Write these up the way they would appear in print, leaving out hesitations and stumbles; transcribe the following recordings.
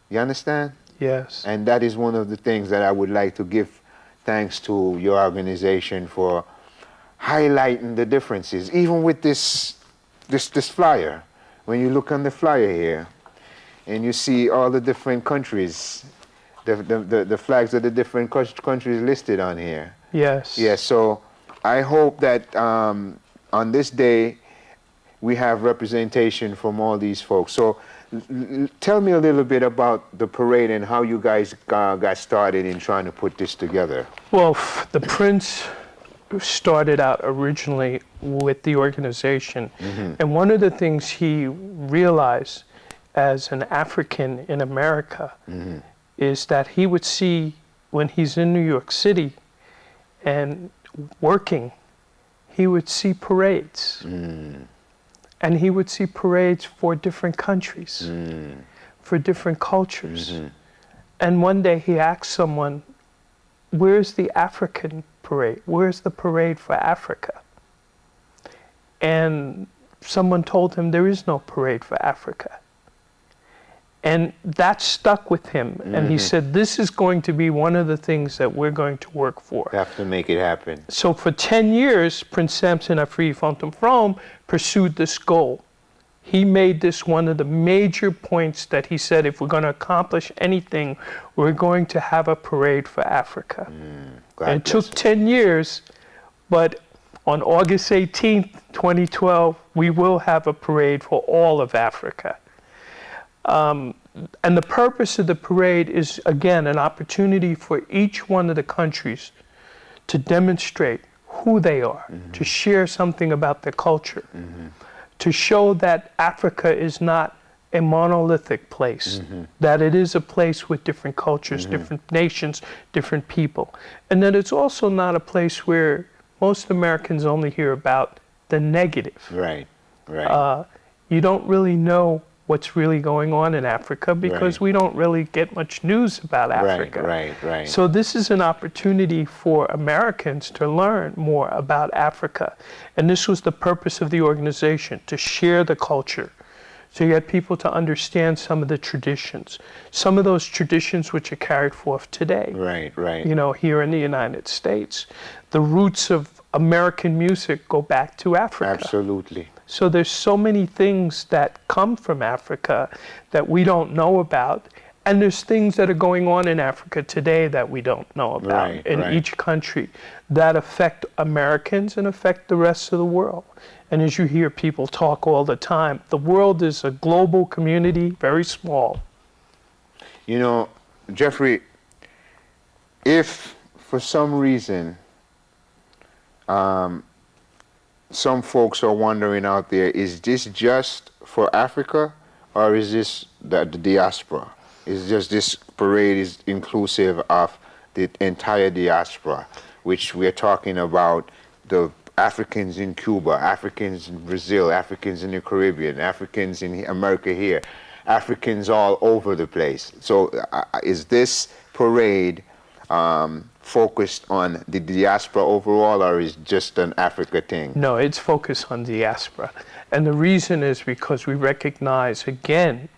You understand? Yes. And that is one of the things that I would like to give thanks to your organization for highlighting the differences. Even with this flyer, when you look on the flyer here, and you see all the different countries, the flags of the different countries listed on here. Yes. Yes, so I hope that on this day we have representation from all these folks. So tell me a little bit about the parade and how you guys got started in trying to put this together. Well, the Prince started out originally with the organization. And one of the things he realized as an African in America is that he would see, when he's in New York City and working, he would see parades. And he would see parades for different countries, for different cultures. And one day he asked someone, where's the African parade? Where's the parade for Africa? And someone told him there is no parade for Africa. And that stuck with him. And he said, this is going to be one of the things that we're going to work for. We have to make it happen. So for 10 years, Prince Samson Afri Fontaine pursued this goal. He made this one of the major points that he said, if we're going to accomplish anything, we're going to have a parade for Africa. And it took 10 years, but on August 18th, 2012, we will have a parade for all of Africa. And the purpose of the parade is, again, an opportunity for each one of the countries to demonstrate who they are, to share something about their culture, to show that Africa is not a monolithic place, that it is a place with different cultures, different nations, different people. And that it's also not a place where most Americans only hear about the negative. Right, right. You don't really know what's really going on in Africa because we don't really get much news about Africa. Right. So this is an opportunity for Americans to learn more about Africa. And this was the purpose of the organization, to share the culture, to get people to understand some of the traditions, some of those traditions which are carried forth today. Right. You know, here in the United States. The roots of American music go back to Africa. Absolutely. So there's so many things that come from Africa that we don't know about. And there's things that are going on in Africa today that we don't know about in each country that affect Americans and affect the rest of the world. And as you hear people talk all the time, the world is a global community, very small. You know, Jeffrey, if for some reason some folks are wondering out there, is this just for Africa or is this the diaspora? Is just this parade is inclusive of the entire diaspora, which we're talking about the Africans in Cuba, Africans in Brazil, Africans in the Caribbean, Africans in America here, Africans all over the place. So is this parade focused on the diaspora overall, or is just an Africa thing? No, it's focused on diaspora. And the reason is because we recognize, again,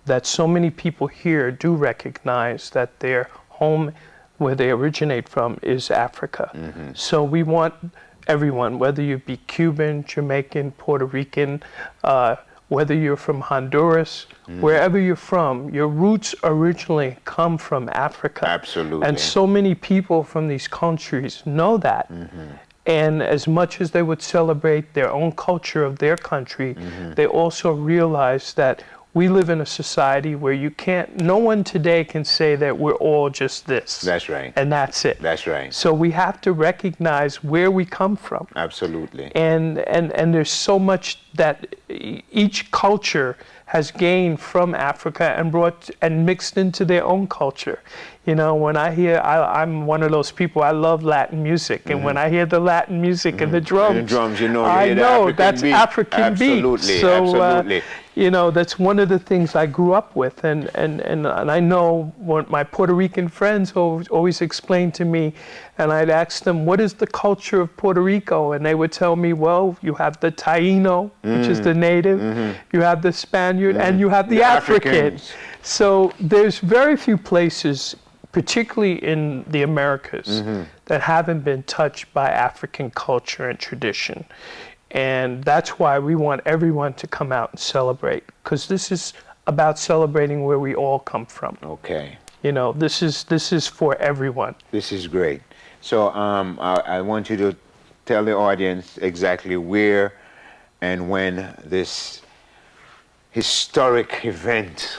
that so many people here do recognize that their home, where they originate from, is Africa. So we want everyone, whether you be Cuban, Jamaican, Puerto Rican, whether you're from Honduras, wherever you're from, your roots originally come from Africa. Absolutely. And so many people from these countries know that. And as much as they would celebrate their own culture of their country, they also realize that we live in a society where you can't, no one today can say that we're all just this. That's right. And that's it. That's right. So we have to recognize where we come from. Absolutely. And there's so much that each culture has gained from Africa and brought and mixed into their own culture. You know, when I hear, I'm one of those people, I love Latin music. And when I hear the Latin music and the drums, you know, I know that's African beat. Absolutely, So, absolutely. You know, that's one of the things I grew up with. And I know what my Puerto Rican friends always explained to me, and I'd ask them, what is the culture of Puerto Rico? And they would tell me, well, you have the Taino, which is the native, you have the Spaniard, and you have the African. So there's very few places, particularly in the Americas, that haven't been touched by African culture and tradition. And that's why we want everyone to come out and celebrate, because this is about celebrating where we all come from. Okay. You know, this is for everyone. This is great. So I want you to tell the audience exactly where and when this historic event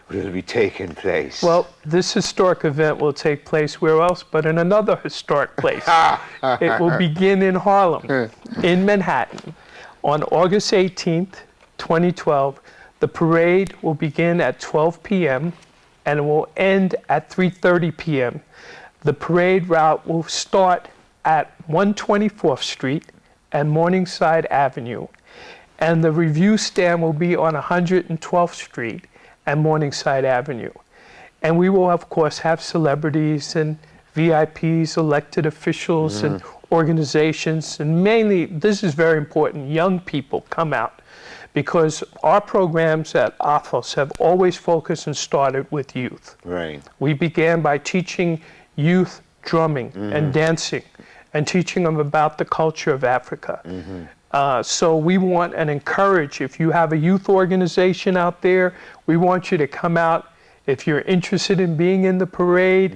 will be taking place. Well, this historic event will take place where else but in another historic place. It will begin in Harlem, in Manhattan, on August 18th, 2012. The parade will begin at 12 p.m. and it will end at 3:30 p.m. The parade route will start at 124th Street and Morningside Avenue, and the review stand will be on 112th Street and Morningside Avenue. And we will, of course, have celebrities and VIPs, elected officials, and organizations, and mainly, this is very important, young people come out, because our programs at AFOS have always focused and started with youth. Right. We began by teaching youth drumming and dancing, and teaching them about the culture of Africa. So we want and encourage, if you have a youth organization out there, we want you to come out. If you're interested in being in the parade,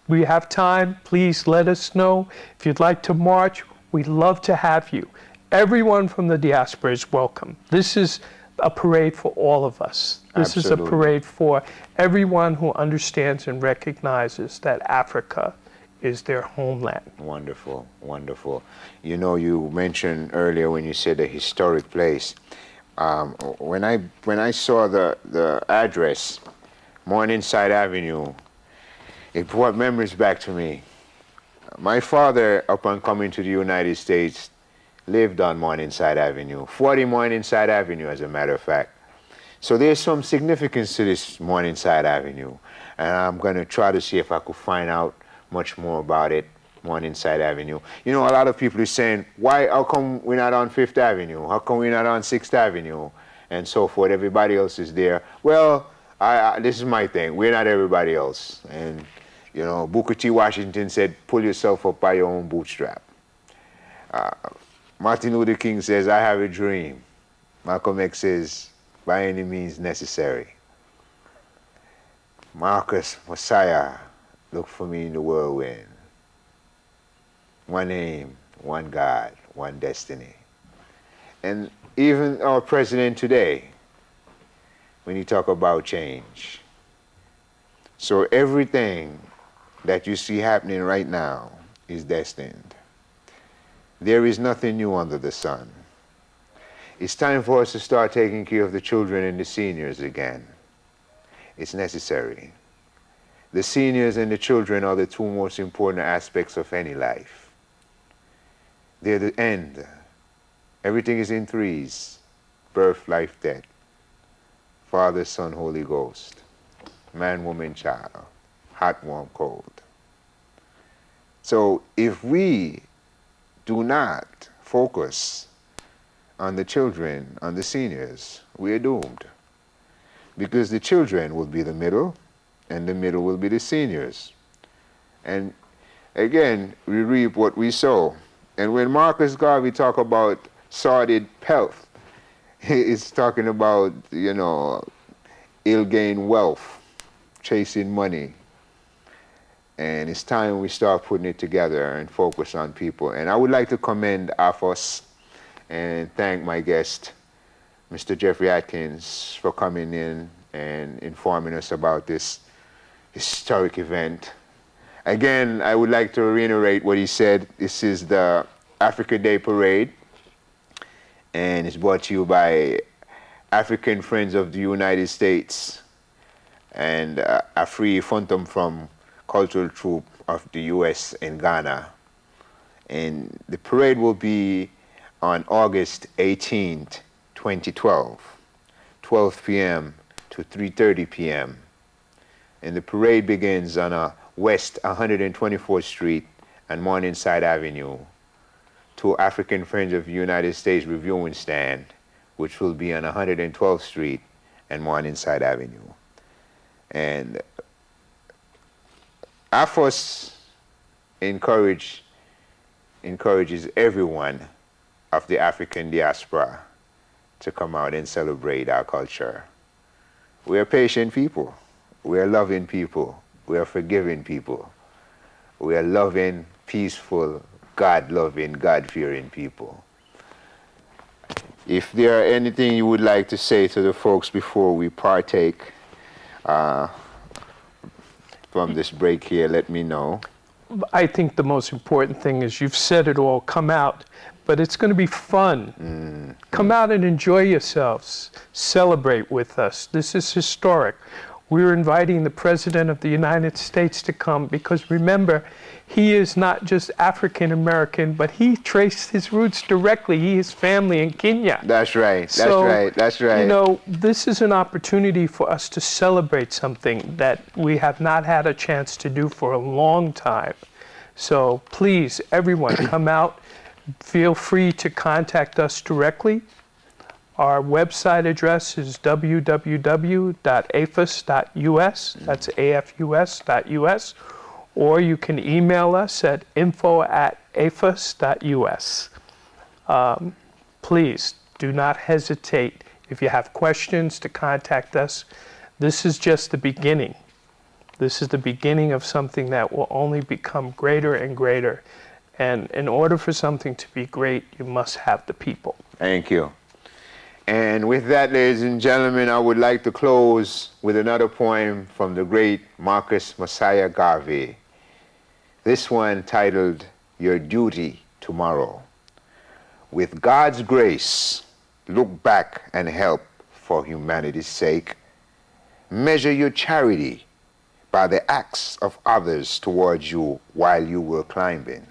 we have time, please let us know. If you'd like to march, we'd love to have you. Everyone from the diaspora is welcome. This is a parade for all of us. This is a parade for everyone who understands and recognizes that Africa is their homeland. Wonderful, wonderful. You know, you mentioned earlier when you said a historic place. When I saw the address, Morningside Avenue, it brought memories back to me. My father, upon coming to the United States, lived on Morningside Avenue, 40 Morningside Avenue, as a matter of fact. So there's some significance to this Morningside Avenue, and I'm going to try to see if I could find out much more about it, Morningside Avenue. You know, a lot of people are saying, how come we're not on Fifth Avenue? How come we're not on Sixth Avenue? And so forth. Everybody else is there. Well, this is my thing. We're not everybody else. And, you know, Booker T. Washington said, pull yourself up by your own bootstrap. Martin Luther King says, I have a dream. Malcolm X says, by any means necessary. Marcus Messiah, look for me in the whirlwind. One aim, one God, one destiny. And even our president today, when you talk about change. So everything that you see happening right now is destined. There is nothing new under the sun. It's time for us to start taking care of the children and the seniors again. It's necessary. The seniors and the children are the two most important aspects of any life. They're the end. Everything is in threes: birth, life, death. Father, Son, Holy Ghost. Man, woman, child. Hot, warm, cold. So if we do not focus on the children, on the seniors, we are doomed. Because the children will be the middle, and the middle will be the seniors. And again, we reap what we sow. And when Marcus Garvey talk about sordid pelf, he's talking about, you know, ill-gained wealth, chasing money. And it's time we start putting it together and focus on people. And I would like to commend AFOS and thank my guest, Mr. Jeffrey Atkins, for coming in and informing us about this historic event. Again, I would like to reiterate what he said. This is the Africa Day Parade, and it's brought to you by African Friends of the United States and Afri Fontum from Cultural Troupe of the U.S. and Ghana. And the parade will be on August 18th, 2012, 12 p.m. to 3:30 p.m. And the parade begins on West 124th Street and Morningside Avenue to African Friends of the United States reviewing stand, which will be on 112th Street and Morningside Avenue. And AFOS encourages everyone of the African diaspora to come out and celebrate our culture. We are patient people. We are loving people. We are forgiving people. We are loving, peaceful, God-loving, God-fearing people. If there are anything you would like to say to the folks before we partake from this break here, let me know. I think the most important thing is you've said it all. Come out, but it's going to be fun. Come out and enjoy yourselves. Celebrate with us. This is historic. We're inviting the President of the United States to come because remember, he is not just African American, but he traced his roots directly. He has family in Kenya. That's right. That's right. You know, this is an opportunity for us to celebrate something that we have not had a chance to do for a long time. So please, everyone, come out. Feel free to contact us directly. Our website address is www.afus.us. That's afus.us. Or you can email us at info@afus.us. Please do not hesitate if you have questions to contact us. This is just the beginning. This is the beginning of something that will only become greater and greater. And in order for something to be great, you must have the people. Thank you. And with that, ladies and gentlemen, I would like to close with another poem from the great Marcus Mosiah Garvey. This one titled, Your Duty Tomorrow. With God's grace, look back and help for humanity's sake. Measure your charity by the acts of others towards you while you were climbing.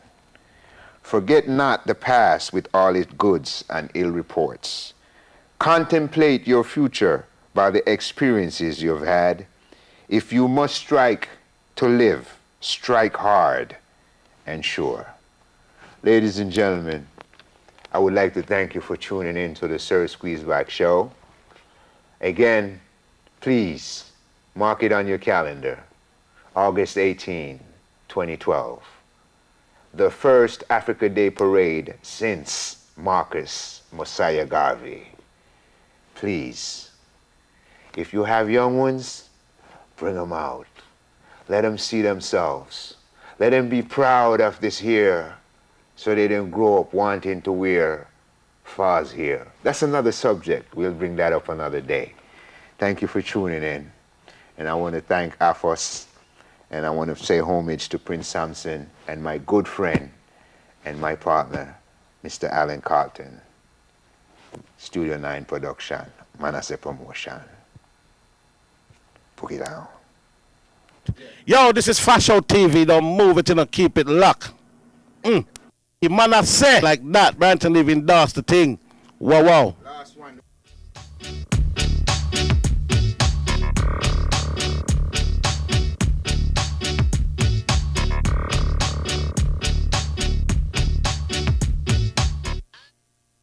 Forget not the past with all its goods and ill reports. Contemplate your future by the experiences you've had. If you must strike to live, strike hard and sure. Ladies and gentlemen, I would like to thank you for tuning in to the Sir Squeezeback Show. Again, please mark it on your calendar, August 18, 2012. The first Africa Day Parade since Marcus Mosiah Garvey. Please, if you have young ones, bring them out. Let them see themselves. Let them be proud of this here so they don't grow up wanting to wear furs here. That's another subject. We'll bring that up another day. Thank you for tuning in. And I want to thank AFOS, and I want to say homage to Prince Samson and my good friend and my partner, Mr. Alan Carlton. Studio 9 production, Manasseh Promotion. Put it down. Yo, this is Fasho TV. Don't move it and keep it locked. Manasseh like that, Branton even does the thing. Wow, wow.